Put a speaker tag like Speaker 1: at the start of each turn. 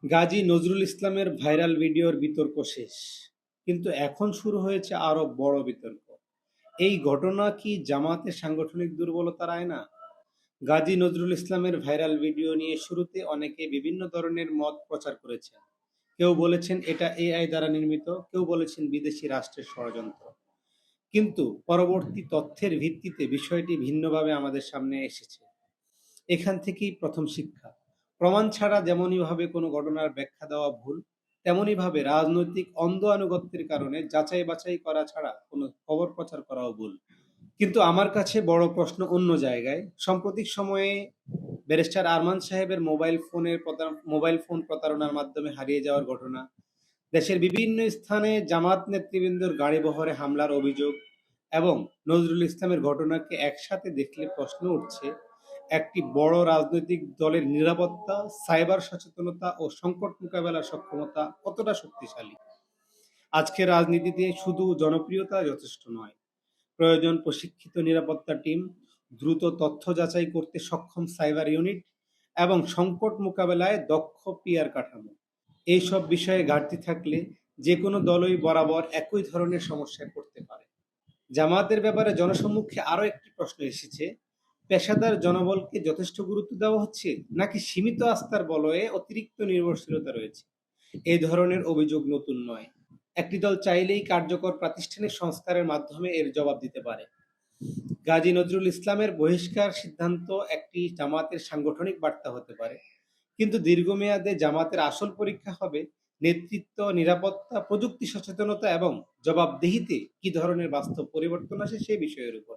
Speaker 1: গাজী নজরুল ইসলামের ভাইরাল ভিডিওর বিতর্ক শেষ, কিন্তু এখন শুরু হয়েছে আরো বড় বিতর্ক। এই ঘটনা কি জামাতের সাংগঠনিক দুর্বলতার আয়না? গাজী নজরুল ইসলামের ভাইরাল ভিডিও নিয়ে শুরুতে অনেকে বিভিন্ন ধরনের মত প্রচার করেছেন। কেউ বলেছেন এটা এআই দ্বারা নির্মিত, কেউ বলেছেন বিদেশি রাষ্ট্রের ষড়যন্ত্র। কিন্তু পরবর্তী তথ্যের ভিত্তিতে বিষয়টি ভিন্নভাবে আমাদের সামনে এসেছে। এখান থেকেই প্রথম শিক্ষা। প্রমাণ ছাড়া যেমনিভাবে কোনো ঘটনার ব্যাখ্যা দেওয়া ভুল, তেমনিভাবে রাজনৈতিক অন্ধ আনুগত্যের কারণে যাচাই বাছাই করা ছাড়া কোনো খবর প্রচার করাও ভুল। কিন্তু আমার কাছে বড় প্রশ্ন অন্য জায়গায়। সাম্প্রতিক সময়ে ব্যারিস্টার আরমান সাহেবের মোবাইল ফোন প্রতারণার মাধ্যমে হারিয়ে যাওয়ার ঘটনা, দেশের বিভিন্ন স্থানে জামাত নেতৃবৃন্দর গাড়িবহরে হামলার অভিযোগ এবং নজরুল ইসলামের ঘটনাকে একসাথে দেখলে প্রশ্ন উঠছে, একটি বড় রাজনৈতিক দলের নিরাপত্তা, সাইবার সচেতনতা ও সংকট মোকাবেলার সক্ষমতা কতটা শক্তিশালী? আজকের রাজনীতিতে শুধু জনপ্রিয়তা যথেষ্ট নয়, প্রয়োজন প্রশিক্ষিত নিরাপত্তা টিম, দ্রুত তথ্য যাচাই করতে সক্ষম সাইবার ইউনিট এবং সংকট মোকাবেলায় দক্ষ পিআর কাঠামো। এইসব বিষয়ে ঘাটতি থাকলে যে কোনো দলই বরাবর একই ধরনের সমস্যায় পড়তে পারে। জামায়াতের ব্যাপারে জনসম্মুখে আরও একটি প্রশ্ন এসেছে, পেশাদার জনবলকে যথেষ্ট গুরুত্ব দেওয়া হচ্ছে নাকি সীমিত আস্থার বলয়ে অতিরিক্ত নির্ভরশীলতা রয়েছে? এই ধরনের অভিযোগ নতুন নয়। একটি দল চাইলেই কার্যকর প্রাতিষ্ঠানিক সংস্কারের মাধ্যমে এর জবাব দিতে পারে। গাজী নজরুল ইসলামের বহিষ্কার সিদ্ধান্ত একটি জামাতের সাংগঠনিক বার্তা হতে পারে, কিন্তু দীর্ঘমেয়াদে জামাতের আসল পরীক্ষা হবে নেতৃত্ব, নিরাপত্তা, প্রযুক্তি সচেতনতা এবং জবাবদিহিতে কি ধরনের বাস্তব পরিবর্তন আসে সেই বিষয়ের উপর।